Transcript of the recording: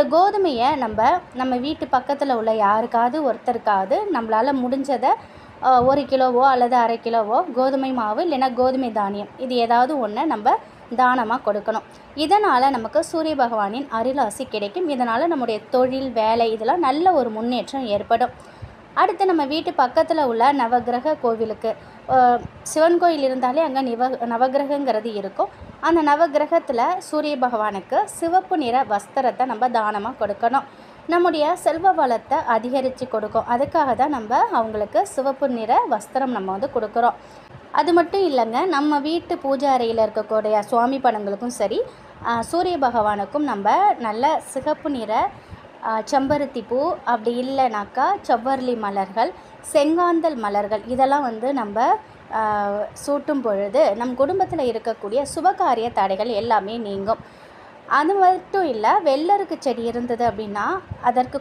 இந்த கோதுமையை நம்ம வீட்டு பக்கத்தில் உள்ள யாருக்காவது ஒருத்தருக்காவது நம்மளால் முடிஞ்சதை 1 கிலோவோ அல்லது அரை கிலோவோ கோதுமை மாவு இல்லைன்னா கோதுமை தானியம் இது ஏதாவது ஒன்று நம்ம தானமாக கொடுக்கணும். இதனால் நமக்கு சூரிய பகவானின் அருளாசி கிடைக்கும். இதனால் நம்முடைய தொழில், வேலை இதெல்லாம் நல்ல ஒரு முன்னேற்றம் ஏற்படும். அடுத்து நம்ம வீட்டு பக்கத்தில் உள்ள நவக்கிரக கோவிலுக்கு, சிவன் கோயில் இருந்தாலே அங்கே நவக்கிரகங்கிறது இருக்கும். அந்த நவக்கிரகத்தில் சூரிய பகவானுக்கு சிவப்பு நிற வஸ்திரத்தை நம்ம தானமாக கொடுக்கணும். நம்முடைய செல்வ வளத்தை அதிகரித்து கொடுக்கும். அதுக்காக தான் நம்ம அவங்களுக்கு சிவப்பு நிற வஸ்திரம் நம்ம கொடுக்குறோம். அது மட்டும் இல்லைங்க, நம்ம வீட்டு பூஜை அறையில் இருக்கக்கூடிய சுவாமி படங்களுக்கும் சரி, சூரிய பகவானுக்கும் நம்ம நல்ல சிகப்பு நிற செம்பருத்தி பூ, அப்படி இல்லைனாக்கா செவ்வரளி மலர்கள், செங்காந்தல் மலர்கள் இதெல்லாம் நம்ம சூட்டும் பொழுது நம் குடும்பத்தில் இருக்கக்கூடிய சுபகாரிய தடைகள் எல்லாமே நீங்கும். அது மட்டும் இல்லை, வெள்ளருக்கு செடி இருந்தது அப்படின்னா அதற்கு